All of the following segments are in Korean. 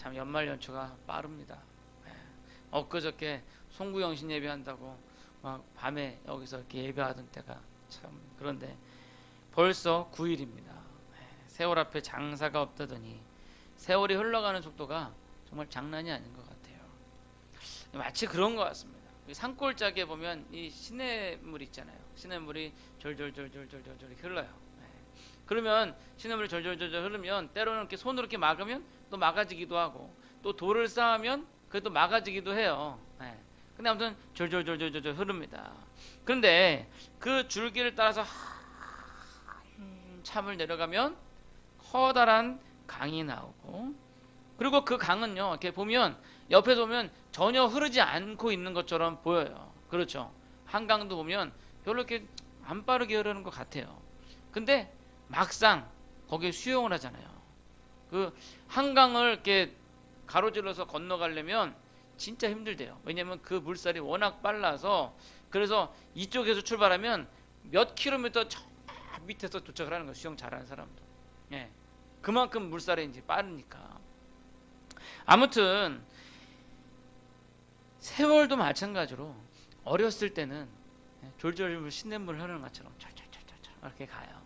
참 연말 연초가 빠릅니다. 엊그저께 송구영신 예배한다고 막 밤에 여기서 이렇게 예배하던 때가 참, 그런데 벌써 9일입니다. 세월 앞에 장사가 없다더니 세월이 흘러가는 속도가 정말 장난이 아닌 것 같아요. 마치 그런 것 같습니다. 산골짜기에 보면 이 시냇물 있잖아요. 시냇물이 졸졸졸졸졸졸 흘러요. 그러면 시냇물이 졸졸졸졸 흐르면 때로는 이렇게 손으로 이렇게 막으면 또 막아지기도 하고, 또 돌을 쌓으면 그래도 막아지기도 해요. 근데 아무튼 졸졸졸졸졸 흐릅니다. 그런데 그 줄기를 따라서 한참을 내려가면 커다란 강이 나오고, 그리고 그 강은요, 이렇게 보면 옆에서 보면 전혀 흐르지 않고 있는 것처럼 보여요. 그렇죠? 한강도 보면 별로 이렇게 안 빠르게 흐르는 것 같아요. 근데 막상 거기에 수영을 하잖아요. 그 한강을 이렇게 가로질러서 건너가려면 진짜 힘들대요. 왜냐면 그 물살이 워낙 빨라서. 그래서 이쪽에서 출발하면 몇 킬로미터 저 밑에서 도착을 하는 거예요. 수영 잘하는 사람도. 그만큼 물살이 이제 빠르니까. 아무튼 세월도 마찬가지로 어렸을 때는 졸졸 시냇물 흐르는 것처럼 철철철철 이렇게 가요.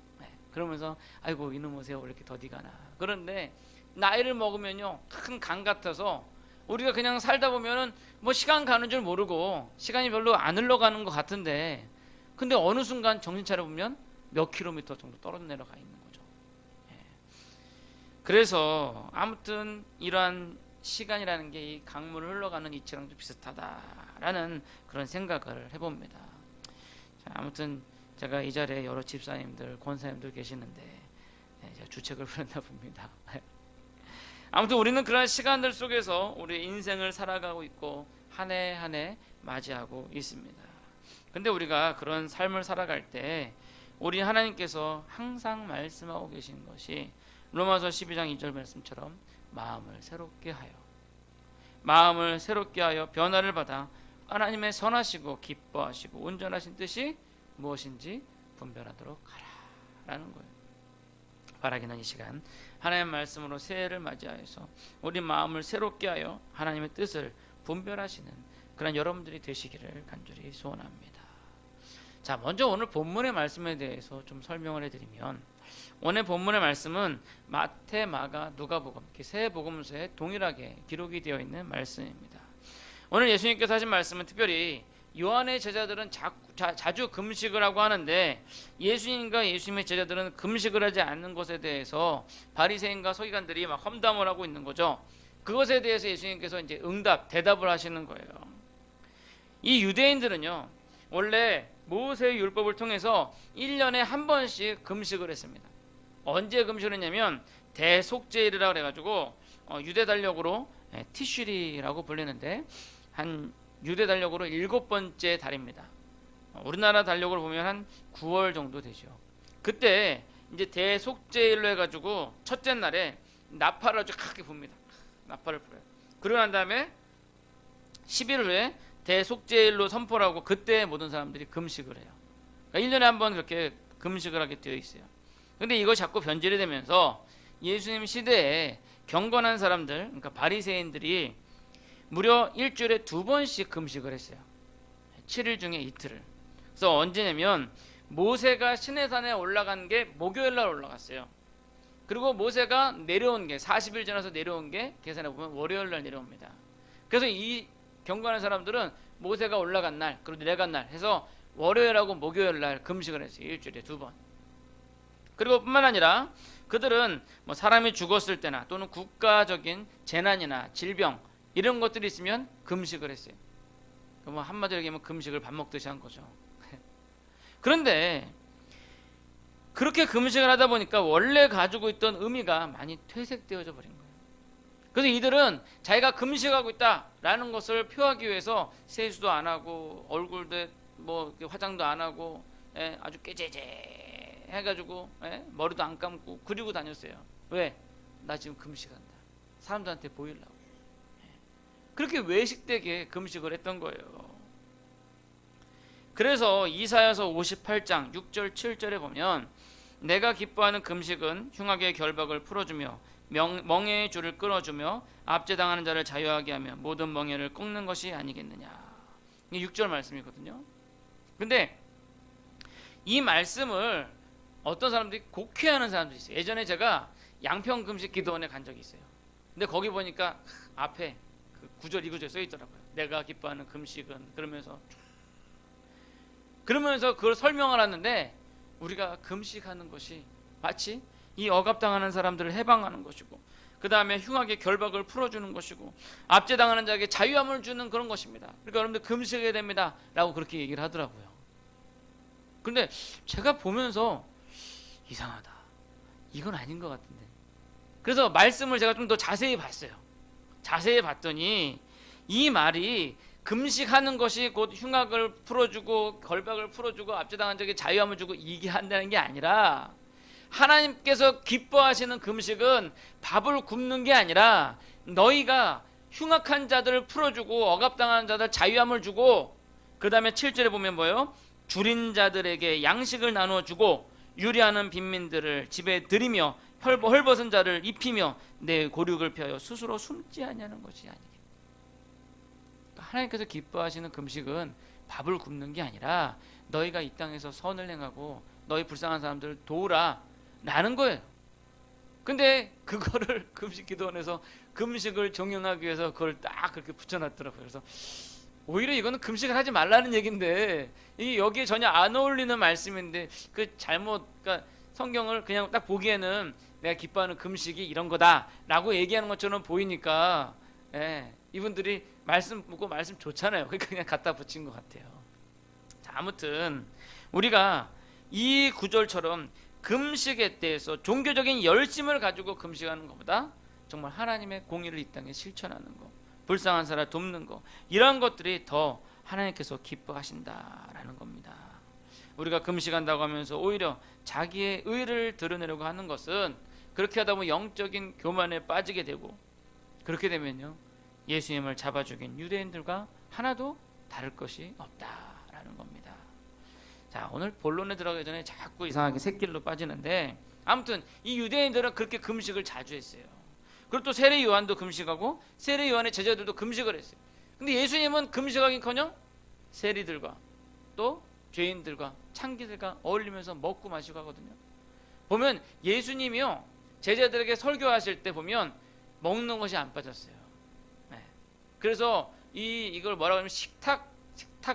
그러면서 아이고 이놈의 세월 이렇게 더디 가나. 그런데 나이를 먹으면요, 큰 강 같아서 우리가 그냥 살다 보면은 뭐 시간 가는 줄 모르고 시간이 별로 안 흘러가는 것 같은데, 근데 어느 순간 정신 차려 보면 몇 킬로미터 정도 떨어져 내려가 있는 거죠. 그래서 아무튼 이러한 시간이라는 게 이 강물을 흘러가는 이치랑도 비슷하다라는 그런 생각을 해봅니다. 자, 아무튼 제가 이 자리에 여러 집사님들, 권사님들 계시는데 제가 주책을 부렸나 봅니다. 아무튼 우리는 그런 시간들 속에서 우리 인생을 살아가고 있고 한 해 한 해 맞이하고 있습니다. 근데 우리가 그런 삶을 살아갈 때 우리 하나님께서 항상 말씀하고 계신 것이 로마서 12장 2절 말씀처럼 마음을 새롭게 하여 변화를 받아 하나님의 선하시고 기뻐하시고 온전하신 뜻이 무엇인지 분별하도록 하라라는 거예요. 바라기는 이 시간 하나님의 말씀으로 새해를 맞이하여서 우리 마음을 새롭게 하여 하나님의 뜻을 분별하시는 그런 여러분들이 되시기를 간절히 소원합니다. 자, 먼저 오늘 본문의 말씀에 대해서 좀 설명을 해드리면, 오늘 본문의 말씀은 마태, 마가, 누가복음 이렇게 세 복음서에 동일하게 기록이 되어 있는 말씀입니다. 오늘 예수님께서 하신 말씀은 특별히 요한의 제자들은 자주 금식을 하고 하는데 예수님과 예수님의 제자들은 금식을 하지 않는 것에 대해서 바리새인과 서기관들이 막 험담을 하고 있는 거죠. 그것에 대해서 예수님께서 이제 대답을 하시는 거예요. 이 유대인들은요, 원래 모세의 율법을 통해서 1년에 한 번씩 금식을 했습니다. 언제 금식을 했냐면 대속죄일이라고 그래가지고 유대 달력으로 티슈리라고 불리는데 한 유대 달력으로 7번째 달입니다. 우리나라 달력을 보면 한 9월 정도 되죠. 그때 이제 대속죄일로 해가지고 첫째 날에 나팔을 아주 크게 붑니다. 나팔을 불어요. 그러고 난 다음에 10일 후에 대속죄일로 선포를 하고 그때 모든 사람들이 금식을 해요. 그러니까 1년에 한 번 그렇게 금식을 하게 되어 있어요. 근데 이거 자꾸 변질이 되면서 예수님 시대에 경건한 사람들, 그러니까 바리새인들이 무려 일주일에 2번씩 금식을 했어요. 7일 중에 이틀을. 그래서 언제냐면 모세가 시내산에 올라간 게 목요일 날 올라갔어요. 그리고 모세가 내려온 게 40일 지나서 내려온 게 계산해 보면 월요일 날 내려옵니다. 그래서 이 경건한 사람들은 모세가 올라간 날 그리고 내려간 날 해서 월요일하고 목요일 날 금식을 했어요. 일주일에 2번. 그리고 뿐만 아니라 그들은 뭐 사람이 죽었을 때나 또는 국가적인 재난이나 질병 이런 것들이 있으면 금식을 했어요. 뭐 한마디로 얘기하면 금식을 밥 먹듯이 한 거죠. 그런데 그렇게 금식을 하다 보니까 원래 가지고 있던 의미가 많이 퇴색되어져 버린 거예요. 그래서 이들은 자기가 금식하고 있다라는 것을 표하기 위해서 세수도 안 하고 얼굴도 뭐 화장도 안 하고 아주 깨재재 해가지고 머리도 안 감고 그리고 다녔어요. 왜? 나 지금 금식한다. 사람들한테 보이려고. 그렇게 외식되게 금식을 했던 거예요. 그래서 이사야서 58장 6절 7절에 보면 내가 기뻐하는 금식은 흉악의 결박을 풀어주며 멍에의 줄을 끊어주며 압제당하는 자를 자유하게 하며 모든 멍에를 꺾는 것이 아니겠느냐. 이게 6절 말씀이거든요. 근데 이 말씀을 어떤 사람들이 곡해하는 사람들이 있어요. 예전에 제가 양평금식기도원에 간 적이 있어요. 근데 거기 보니까 앞에 그 9절 2구절 써 있더라고요. 내가 기뻐하는 금식은 그러면서 그걸 설명하라는데, 우리가 금식하는 것이 마치 이 억압당하는 사람들을 해방하는 것이고, 그 다음에 흉악의 결박을 풀어주는 것이고, 압제당하는 자에게 자유함을 주는 그런 것입니다. 그러니까 여러분들 금식해야 됩니다 라고 그렇게 얘기를 하더라고요. 근데 제가 보면서 이상하다, 이건 아닌 것 같은데. 그래서 말씀을 제가 좀 더 자세히 봤어요. 자세히 봤더니 이 말이 금식하는 것이 곧 흉악을 풀어주고 결박을 풀어주고 압제당한 자에게 자유함을 주고 이게 한다는 게 아니라, 하나님께서 기뻐하시는 금식은 밥을 굶는 게 아니라 너희가 흉악한 자들을 풀어주고 억압당하는 자들 자유함을 주고, 그 다음에 7절에 보면 뭐예요? 줄인 자들에게 양식을 나누어 주고 유리하는 빈민들을 집에 들이며 헐벗은 자를 입히며 내 고륙을 펴여 스스로 숨지 아니하는 것이 아니겠다. 하나님께서 기뻐하시는 금식은 밥을 굶는 게 아니라 너희가 이 땅에서 선을 행하고 너희 불쌍한 사람들을 도우라 라는 거예요. 근데 그거를 금식기도원에서 금식을 종용하기 위해서 그걸 딱 그렇게 붙여놨더라고요. 그래서 오히려 이거는 금식을 하지 말라는 얘기인데, 이 여기에 전혀 안 어울리는 말씀인데, 그 잘못, 그러니까 성경을 그냥 딱 보기에는 내가 기뻐하는 금식이 이런 거다라고 얘기하는 것처럼 보이니까, 이분들이 말씀 묻고 말씀 좋잖아요. 그러니까 그냥 갖다 붙인 것 같아요. 자, 아무튼 우리가 이 구절처럼 금식에 대해서 종교적인 열심을 가지고 금식하는 것보다 정말 하나님의 공의를 이 땅에 실천하는 것, 불쌍한 사람 돕는 것, 이런 것들이 더 하나님께서 기뻐하신다라는 겁니다. 우리가 금식한다고 하면서 오히려 자기의 의를 드러내려고 하는 것은, 그렇게 하다 보면 영적인 교만에 빠지게 되고, 그렇게 되면요 예수님을 잡아 죽인 유대인들과 하나도 다를 것이 없다라는 겁니다. 자, 오늘 본론에 들어가기 전에 자꾸 이상하게 샛길로 빠지는데, 아무튼 이 유대인들은 그렇게 금식을 자주 했어요. 그리고 또 세례 요한도 금식하고 세례 요한의 제자들도 금식을 했어요. 근데 예수님은 금식하긴커녕 세리들과 또 죄인들과 창기들과 어울리면서 먹고 마시고 하거든요. 보면 예수님이요 제자들에게 설교하실 때 보면 먹는 것이 안 빠졌어요. 그래서 이걸 뭐라고 하면 식탁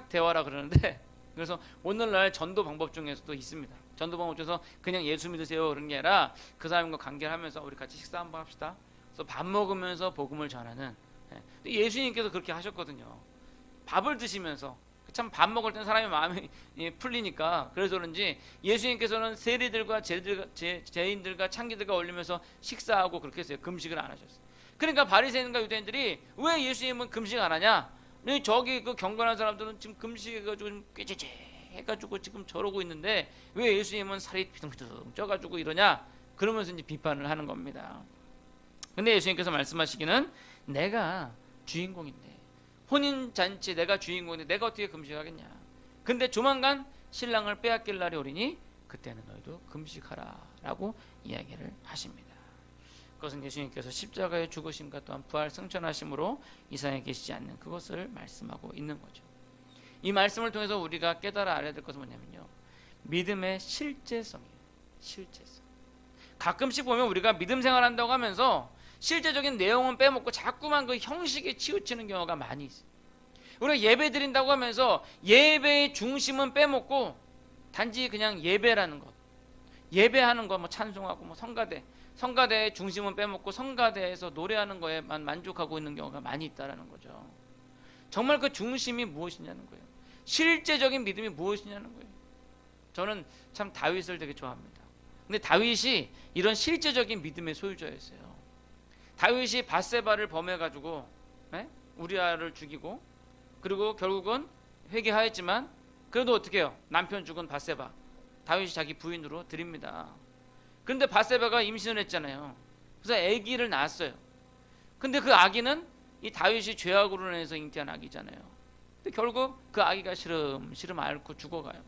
대화라 그러는데, 그래서 오늘날 전도 방법 중에서도 있습니다. 전도 방법 중에서 그냥 예수 믿으세요 그런 게 아니라 그 사람과 관계를 하면서 우리 같이 식사 한번 합시다. 그래서 밥 먹으면서 복음을 전하는, 예수님께서 그렇게 하셨거든요. 밥을 드시면서, 참 밥 먹을 때는 사람의 마음이 풀리니까 그래서 그런지 예수님께서는 세리들과 죄인들과 창기들과 어울리면서 식사하고 그렇게 했어요. 금식을 안 하셨어요. 그러니까 바리새인과 유대인들이 왜 예수님은 금식 안 하냐? 저기 그 경건한 사람들은 지금 금식해가지고 꾀죄죄 해가지고 지금 저러고 있는데 왜 예수님은 살이 비둥비둥 쪄가지고 이러냐? 그러면서 이제 비판을 하는 겁니다. 근데 예수님께서 말씀하시기는 내가 주인공인데, 혼인잔치 내가 주인공인데 내가 어떻게 금식하겠냐? 근데 조만간 신랑을 빼앗길 날이 오리니 그때는 너희도 금식하라 라고 이야기를 하십니다. 그것은 예수님께서 십자가의 죽으심과 또한 부활 승천하심으로 이 세상에 계시지 않는 그것을 말씀하고 있는 거죠. 이 말씀을 통해서 우리가 깨달아 알아야 될 것은 뭐냐면요, 믿음의 실제성이에요. 실제성. 가끔씩 보면 우리가 믿음 생활한다고 하면서 실제적인 내용은 빼먹고 자꾸만 그 형식에 치우치는 경우가 많이 있어요. 우리가 예배 드린다고 하면서 예배의 중심은 빼먹고 단지 그냥 예배라는 것, 예배하는 거, 뭐 찬송하고 뭐 성가대의 중심은 빼먹고 성가대에서 노래하는 거에만 만족하고 있는 경우가 많이 있다라는 거죠. 정말 그 중심이 무엇이냐는 거예요. 실제적인 믿음이 무엇이냐는 거예요. 저는 참 다윗을 되게 좋아합니다. 근데 다윗이 이런 실제적인 믿음의 소유자였어요. 다윗이 밧세바를 범해가지고 우리아를 죽이고, 그리고 결국은 회개하였지만 그래도 어떻게 해요? 남편 죽은 밧세바 다윗이 자기 부인으로 드립니다. 그런데 밧세바가 임신을 했잖아요. 그래서 아기를 낳았어요. 근데 그 아기는 이 다윗이 죄악으로 인해서 잉태한 아기잖아요. 근데 결국 그 아기가 시름시름 앓고 죽어가요.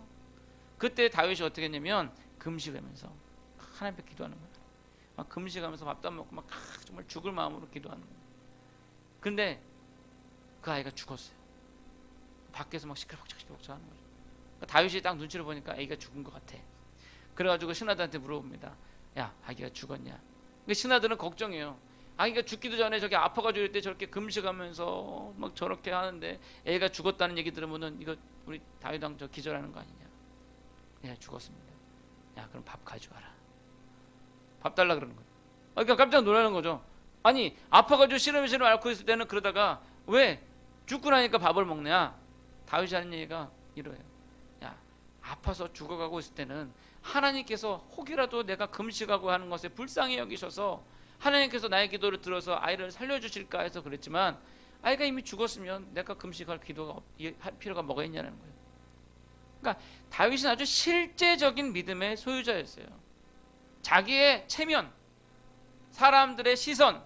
그때 다윗이 어떻게 했냐면 금식하면서 하나님 앞에 기도하는 거예요. 막 금식하면서 밥도 안 먹고 막 정말 죽을 마음으로 기도하는 거예요. 근데 그 아이가 죽었어요. 밖에서 막 시끌벅적 하는 거죠. 그러니까 다윗이 딱 눈치를 보니까 아기가 죽은 것 같아. 그래가지고 신하들한테 물어봅니다. 야, 아기가 죽었냐? 근데 신하들은 걱정해요. 아기가 죽기도 전에 저기 아파가지고 이럴 때 저렇게 금식하면서 막 저렇게 하는데 애가 죽었다는 얘기 들으면은 이거 우리 다윗 왕 저 기절하는 거 아니냐? 예, 죽었습니다. 야, 그럼 밥 가져와라. 밥 달라 그러는 거예요. 그러니까 깜짝 놀라는 거죠. 아니, 아파가지고 시름시름 앓고 있을 때는 그러다가 왜 죽고 나니까 밥을 먹냐? 다윗이 하는 얘기가 이래요. 야, 아파서 죽어가고 있을 때는 하나님께서 혹이라도 내가 금식하고 하는 것에 불쌍히 여기셔서 하나님께서 나의 기도를 들어서 아이를 살려주실까 해서 그랬지만 아이가 이미 죽었으면 내가 금식할 할 필요가 뭐가 있냐는 거예요. 그러니까 다윗은 아주 실제적인 믿음의 소유자였어요. 자기의 체면, 사람들의 시선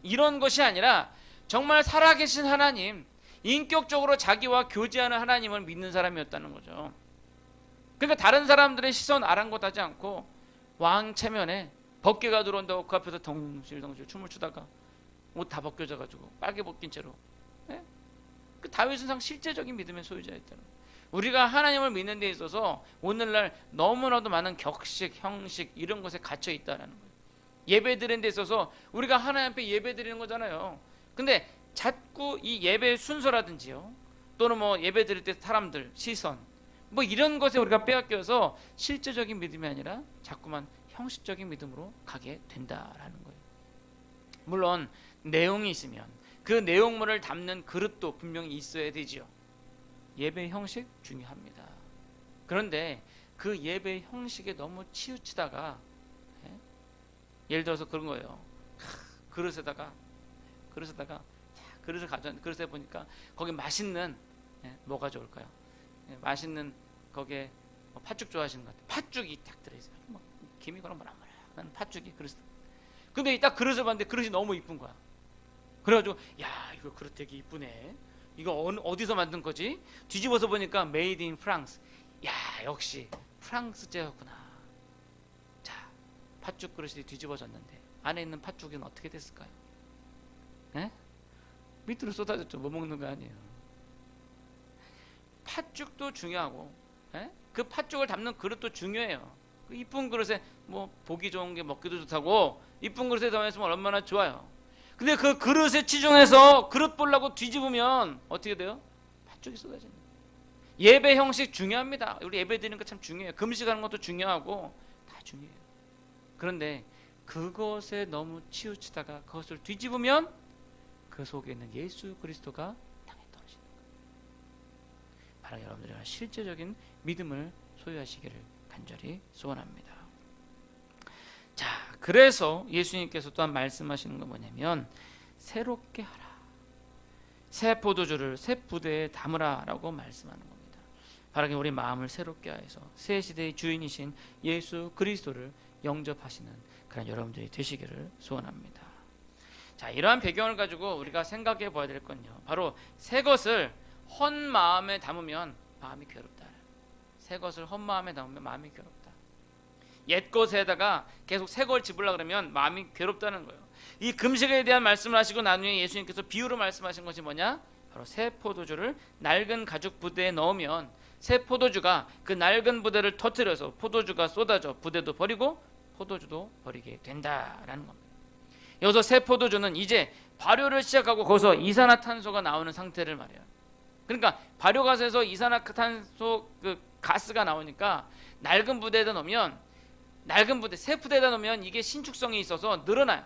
이런 것이 아니라 정말 살아계신 하나님, 인격적으로 자기와 교제하는 하나님을 믿는 사람이었다는 거죠. 그러니까 다른 사람들의 시선 아랑곳하지 않고 왕 체면에 법궤가 들어온다고 그 앞에서 덩실덩실 춤을 추다가 옷 다 벗겨져가지고 빨개 벗긴 채로, 예? 그 다윗은 상 실제적인 믿음의 소유자였다는 거예요. 우리가 하나님을 믿는 데 있어서 오늘날 너무나도 많은 격식, 형식 이런 것에 갇혀 있다는 거예요. 예배 드리는 데 있어서 우리가 하나님 앞에 예배 드리는 거잖아요. 근데 자꾸 이 예배의 순서라든지요, 또는 뭐 예배 드릴 때 사람들 시선 뭐 이런 것에 우리가 빼앗겨서 실제적인 믿음이 아니라 자꾸만 형식적인 믿음으로 가게 된다라는 거예요. 물론 내용이 있으면 그 내용물을 담는 그릇도 분명히 있어야 되지요. 예배 형식 중요합니다. 그런데 그 예배 형식에 너무 치우치다가, 예? 예를 들어서 그런 거예요. 그릇에다가 그릇을 가져왔는데 그릇에 보니까 거기 맛있는, 예? 뭐가 좋을까요? 예, 맛있는 거기에 뭐 팥죽 좋아하시는 것 같아요. 팥죽이 딱 들어있어요. 막 김이 거랑거랑거랑 팥죽이 그릇. 근데 딱 그릇을 봤는데 그릇이 너무 이쁜 거야. 그래가지고 야, 이거 그릇 되게 이쁘네. 이거 어디서 만든 거지? 뒤집어서 보니까 메이드 인 프랑스. 야, 역시 프랑스제였구나. 자, 팥죽 그릇이 뒤집어졌는데 안에 있는 팥죽은 어떻게 됐을까요? 예? 밑으로 쏟아졌죠. 뭐 먹는 거 아니에요. 팥죽도 중요하고, 예? 그 팥죽을 담는 그릇도 중요해요. 그 이쁜 그릇에 뭐 보기 좋은 게 먹기도 좋다고 이쁜 그릇에 담았으면 얼마나 좋아요. 근데 그 그릇에 치중해서 그릇 보려고 뒤집으면 어떻게 돼요? 팥죽이 쏟아지는 거예요. 예배 형식 중요합니다. 우리 예배 드리는 거 참 중요해요. 금식하는 것도 중요하고 다 중요해요. 그런데 그것에 너무 치우치다가 그것을 뒤집으면 그 속에 있는 예수 그리스도가 땅에 떨어지는 거예요. 바로 여러분들이 실제적인 믿음을 소유하시기를 간절히 소원합니다. 자, 그래서 예수님께서 또한 말씀하시는 건 뭐냐면 새롭게 하라. 새 포도주를 새 부대에 담으라 라고 말씀하는 겁니다. 바로 우리 마음을 새롭게 하여서 새 시대의 주인이신 예수 그리스도를 영접하시는 그런 여러분들이 되시기를 소원합니다. 자, 이러한 배경을 가지고 우리가 생각해 봐야 될 건요, 바로 새 것을 헛 마음에 담으면 마음이 괴롭다. 새 것을 헛 마음에 담으면 마음이 괴롭다. 옛 것에다가 계속 새 걸 집으려고 그러면 마음이 괴롭다는 거예요. 이 금식에 대한 말씀을 하시고 나중에 예수님께서 비유로 말씀하신 것이 뭐냐? 바로 새 포도주를 낡은 가죽 부대에 넣으면 새 포도주가 그 낡은 부대를 터뜨려서 포도주가 쏟아져 부대도 버리고 포도주도 버리게 된다라는 겁니다. 여기서 새 포도주는 이제 발효를 시작하고 거기서 이산화탄소가 나오는 상태를 말해요. 그러니까 발효가스에서 이산화탄소 그 가스가 나오니까 낡은 부대에다 넣으면 새 부대에다 넣으면 이게 신축성이 있어서 늘어나요.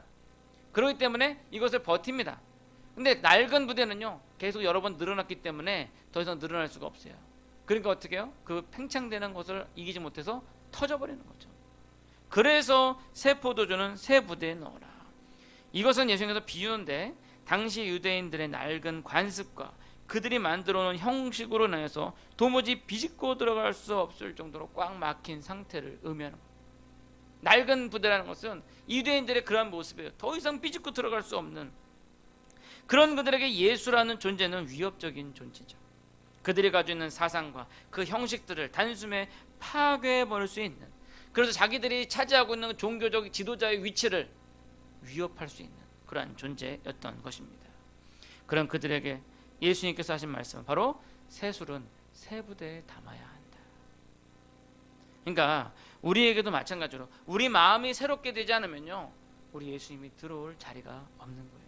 그렇기 때문에 이것을 버팁니다. 근데 낡은 부대는요, 계속 여러 번 늘어났기 때문에 더 이상 늘어날 수가 없어요. 그러니까 어떻게 해요? 그 팽창되는 것을 이기지 못해서 터져버리는 거죠. 그래서 새 포도주는 새 부대에 넣어라. 이것은 예수님께서 비유인데 당시 유대인들의 낡은 관습과 그들이 만들어 놓은 형식으로 인해서 도무지 비집고 들어갈 수 없을 정도로 꽉 막힌 상태를 의미하는 겁니다. 낡은 부대라는 것은 유대인들의 그러한 모습이에요. 더 이상 비집고 들어갈 수 없는 그런 그들에게 예수라는 존재는 위협적인 존재죠. 그들이 가지고 있는 사상과 그 형식들을 단숨에 파괴해버릴 수 있는 그래서 자기들이 차지하고 있는 종교적 지도자의 위치를 위협할 수 있는 그러한 존재였던 것입니다. 그런 그들에게 예수님께서 하신 말씀은 바로 새술은 새 부대에 담아야 한다. 그러니까 우리에게도 마찬가지로 우리 마음이 새롭게 되지 않으면요, 우리 예수님이 들어올 자리가 없는 거예요.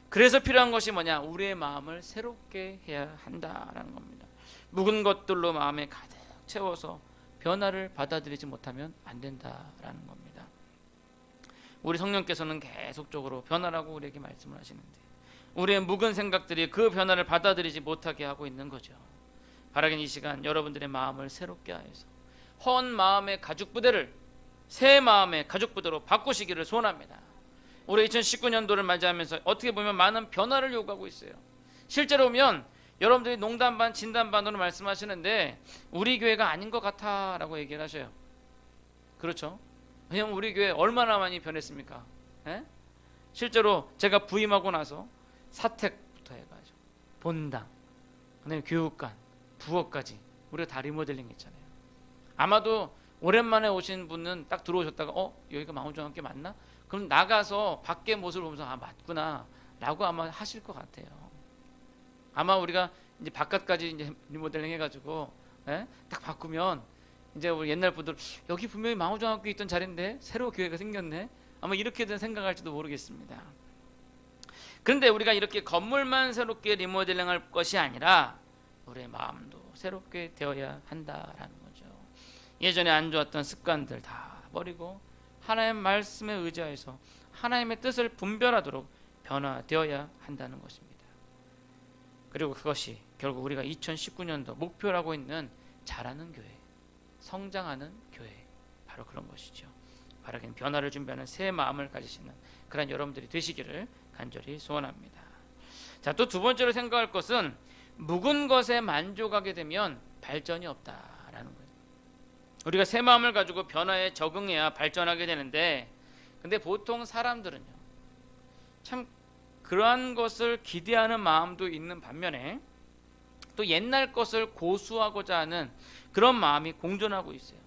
그래서 필요한 것이 뭐냐? 우리의 마음을 새롭게 해야 한다라는 겁니다. 묵은 것들로 마음에 가득 채워서 변화를 받아들이지 못하면 안 된다라는 겁니다. 우리 성령께서는 계속적으로 변화라고 우리에게 말씀을 하시는데 우리의 묵은 생각들이 그 변화를 받아들이지 못하게 하고 있는 거죠. 바라긴 이 시간 여러분들의 마음을 새롭게 하여서 헌 마음의 가죽 부대를 새 마음의 가죽 부대로 바꾸시기를 소원합니다. 올해 2019년도를 맞이하면서 어떻게 보면 많은 변화를 요구하고 있어요. 실제로 보면 여러분들이 농담 반 진담 반으로 말씀하시는데 우리 교회가 아닌 것 같아 라고 얘기를 하셔요. 그렇죠? 왜냐면 우리 교회 얼마나 많이 변했습니까? 에? 실제로 제가 부임하고 나서 사택부터 해가지고 본당, 그다음에 교육관, 부엌까지 우리가 다 리모델링 했잖아요. 아마도 오랜만에 오신 분은 딱 들어오셨다가 여기가 마음중앙교회 맞나? 그럼 나가서 밖에 모습을 보면서 맞구나 라고 아마 하실 것 같아요. 아마 우리가 이제 바깥까지 이제 리모델링 해가지고 딱 바꾸면 이제 우리 옛날 분들 여기 분명히 마음중앙교회 있던 자리인데 새로 교회가 생겼네, 아마 이렇게든 생각할지도 모르겠습니다. 그런데 우리가 이렇게 건물만 새롭게 리모델링할 것이 아니라 우리의 마음도 새롭게 되어야 한다라는 거죠. 예전에 안 좋았던 습관들 다 버리고 하나님의 말씀에 의지하여서 하나님의 뜻을 분별하도록 변화되어야 한다는 것입니다. 그리고 그것이 결국 우리가 2019년도 목표로 하고 있는 자라는 교회, 성장하는 교회, 바로 그런 것이죠. 바라긴 변화를 준비하는 새 마음을 가지시는 그런 여러분들이 되시기를 간절히 소원합니다. 자, 또 두 번째로 생각할 것은 묵은 것에 만족하게 되면 발전이 없다라는 거예요. 우리가 새 마음을 가지고 변화에 적응해야 발전하게 되는데, 근데 보통 사람들은요, 참 그러한 것을 기대하는 마음도 있는 반면에 또 옛날 것을 고수하고자 하는 그런 마음이 공존하고 있어요.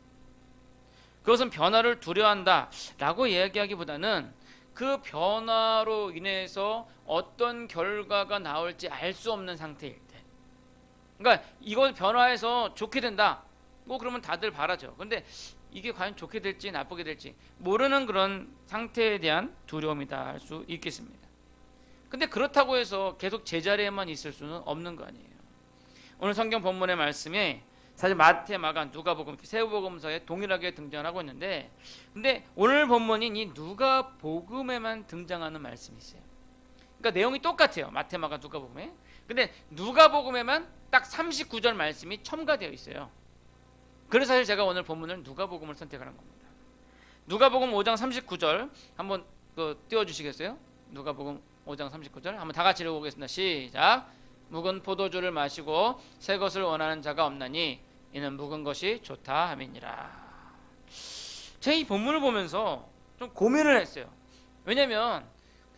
그것은 변화를 두려워한다 라고 이야기하기보다는 그 변화로 인해서 어떤 결과가 나올지 알 수 없는 상태일 때, 그러니까 이걸 변화해서 좋게 된다, 뭐 그러면 다들 바라죠. 근데 이게 과연 좋게 될지 나쁘게 될지 모르는 그런 상태에 대한 두려움이다 할 수 있겠습니다. 근데 그렇다고 해서 계속 제자리에만 있을 수는 없는 거 아니에요. 오늘 성경 본문의 말씀에 사실 마태, 마가, 누가복음, 세 복음서에 동일하게 등장하고 있는데, 근데 오늘 본문인 이 누가복음에만 등장하는 말씀이 있어요. 그러니까 내용이 똑같아요. 마태, 마가, 누가복음에. 근데 누가복음에만 딱 39절 말씀이 첨가되어 있어요. 그래서 사실 제가 오늘 본문을 누가복음을 선택하는 겁니다. 누가복음 5장 39절 한번 띄워주시겠어요? 누가복음 5장 39절 한번 다 같이 읽어보겠습니다. 시작. 묵은 포도주를 마시고 새 것을 원하는 자가 없나니 이는 묵은 것이 좋다 함이니라. 제가 이 본문을 보면서 좀 고민을 했어요. 왜냐면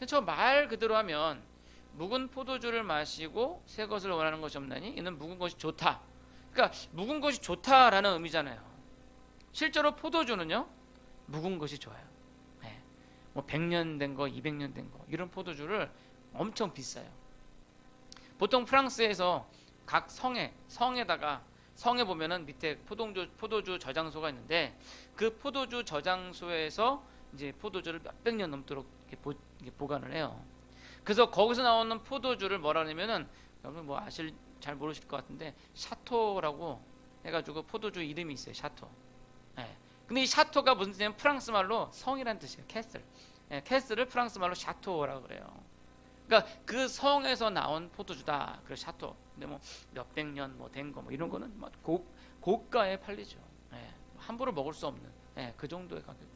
저 말 그대로 하면 묵은 포도주를 마시고 새 것을 원하는 것이 없나니 이는 묵은 것이 좋다. 그러니까 묵은 것이 좋다라는 의미잖아요. 실제로 포도주는요, 묵은 것이 좋아요. 네. 뭐 100년 된 거, 200년 된 거, 이런 포도주를 엄청 비싸요. 보통 프랑스에서 각 성에다가 성에 보면은 밑에 포도주 저장소가 있는데, 그 포도주 저장소에서 이제 포도주를 몇백 년 넘도록 이렇게 보관을 해요. 그래서 거기서 나오는 포도주를 뭐라 하냐면은, 여러분 뭐 잘 모르실 것 같은데 샤토라고 해가지고 포도주 이름이 있어요. 샤토. 네. 근데 이 샤토가 무슨 뜻이냐면 프랑스 말로 성이란 뜻이에요. 캐슬. 네, 캐슬을 프랑스 말로 샤토라고 그래요. 그러니까 그 성에서 나온 포도주다. 그래서 샤토. 근데 뭐 몇백 년 뭐 된 거 뭐 이런 거는 뭐 고가에 팔리죠. 네. 함부로 먹을 수 없는 그 정도의 가격이에요.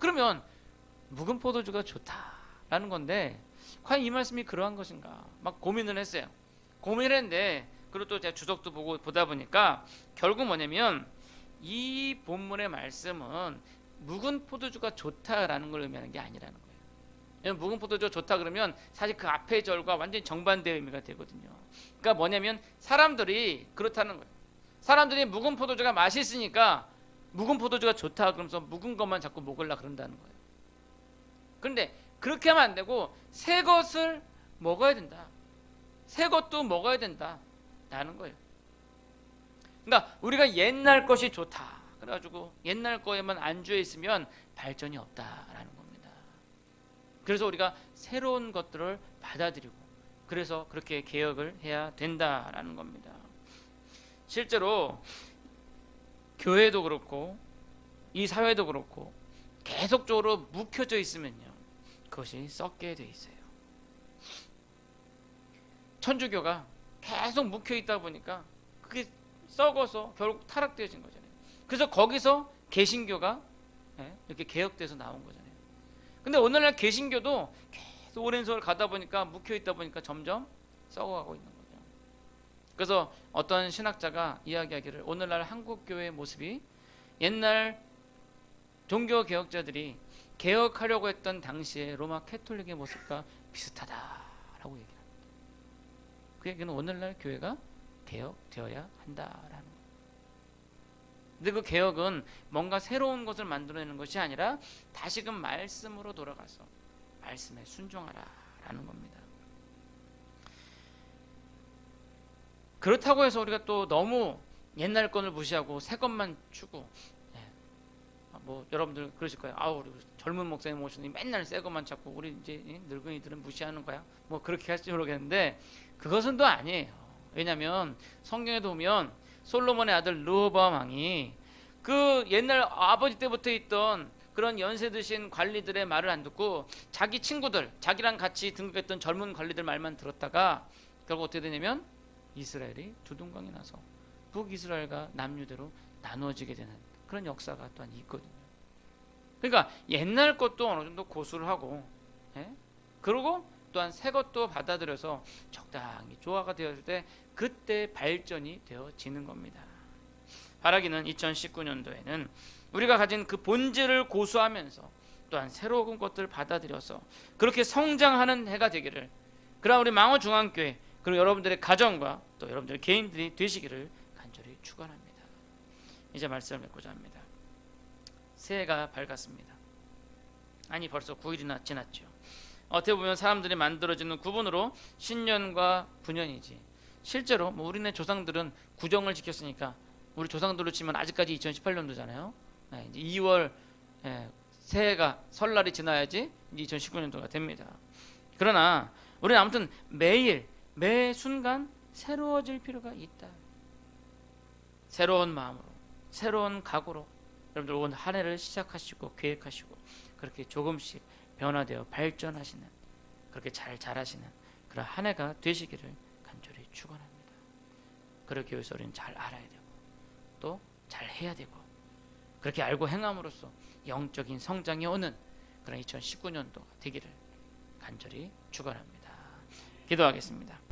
그러면 묵은 포도주가 좋다라는 건데, 과연 이 말씀이 그러한 것인가? 막 고민을 했어요. 고민을 했는데, 그리고 또 제가 주석도 보다 보니까 결국 뭐냐면 이 본문의 말씀은 묵은 포도주가 좋다라는 걸 의미하는 게 아니라는 거예요. 묵은 포도주가 좋다 그러면 사실 그 앞의 절과 완전히 정반대의 의미가 되거든요. 그러니까 뭐냐면 사람들이 그렇다는 거예요. 사람들이 묵은 포도주가 맛있으니까 묵은 포도주가 좋다 그러면서 묵은 것만 자꾸 먹으려고 그런다는 거예요. 그런데 그렇게 하면 안 되고 새 것을 먹어야 된다. 새 것도 먹어야 된다 라는 거예요. 그러니까 우리가 옛날 것이 좋다 그래가지고 옛날 거에만 안주해 있으면 발전이 없다라는 겁니다. 그래서 우리가 새로운 것들을 받아들이고 그래서 그렇게 개혁을 해야 된다라는 겁니다. 실제로 교회도 그렇고 이 사회도 그렇고 계속적으로 묵혀져 있으면요 그것이 썩게 돼 있어요. 천주교가 계속 묵혀 있다 보니까 그게 썩어서 결국 타락되어진 거잖아요. 그래서 거기서 개신교가 이렇게 개혁돼서 나온 거잖아요. 근데 오늘날 개신교도 계속 오랜 세월 가다 보니까 묵혀 있다 보니까 점점 썩어가고 있는 거죠. 그래서 어떤 신학자가 이야기하기를 오늘날 한국 교회의 모습이 옛날 종교 개혁자들이 개혁하려고 했던 당시에 로마 캐톨릭의 모습과 비슷하다라고 얘기합니다. 그 얘기는 오늘날 교회가 개혁되어야 한다라는 거예요. 근데 그 개혁은 뭔가 새로운 것을 만들어내는 것이 아니라 다시금 말씀으로 돌아가서 말씀에 순종하라라는 겁니다. 그렇다고 해서 우리가 또 너무 옛날 것을 무시하고 새 것만 추구, 뭐 여러분들 그러실 거예요. 아우 우리 젊은 목사님 오시니 맨날 새 것만 찾고 우리 이제 늙은이들은 무시하는 거야. 뭐 그렇게 할지 모르겠는데 그것은 또 아니에요. 왜냐하면 성경에도 보면 솔로몬의 아들 르호보암 왕이 그 옛날 아버지 때부터 있던 그런 연세 드신 관리들의 말을 안 듣고 자기 친구들, 자기랑 같이 등극했던 젊은 관리들 말만 들었다가 결국 어떻게 되냐면 이스라엘이 두둥강이 나서 북이스라엘과 남유대로 나누어지게 되는 그런 역사가 또한 있거든요. 그러니까 옛날 것도 어느 정도 고수를 하고 그리고 또한 새 것도 받아들여서 적당히 조화가 되었을 때 그때 발전이 되어지는 겁니다. 바라기는 2019년도에는 우리가 가진 그 본질을 고수하면서 또한 새로운 것들을 받아들여서 그렇게 성장하는 해가 되기를, 그러나 우리 망원중앙교회 그리고 여러분들의 가정과 또 여러분들의 개인들이 되시기를 간절히 축원합니다. 이제 말씀을 맺고자 합니다. 새해가 밝았습니다. 아니 벌써 9일이나 지났죠. 어떻게 보면 사람들이 만들어지는 구분으로 신년과 구년이지 실제로 뭐 우리네 조상들은 구정을 지켰으니까 우리 조상들로 치면 아직까지 2018년도잖아요. 이제 2월 새해가 설날이 지나야지 이제 2019년도가 됩니다. 그러나 우리는 아무튼 매일 매 순간 새로워질 필요가 있다. 새로운 마음으로 새로운 각오로 여러분들 오늘 한 해를 시작하시고 계획하시고 그렇게 조금씩 변화되어 발전하시는 그렇게 잘 자라시는 그런 한 해가 되시기를 간절히 축원합니다. 그렇기 위해서 우리는 잘 알아야 되고 또 잘 해야 되고 그렇게 알고 행함으로써 영적인 성장이 오는 그런 2019년도가 되기를 간절히 축원합니다. 기도하겠습니다.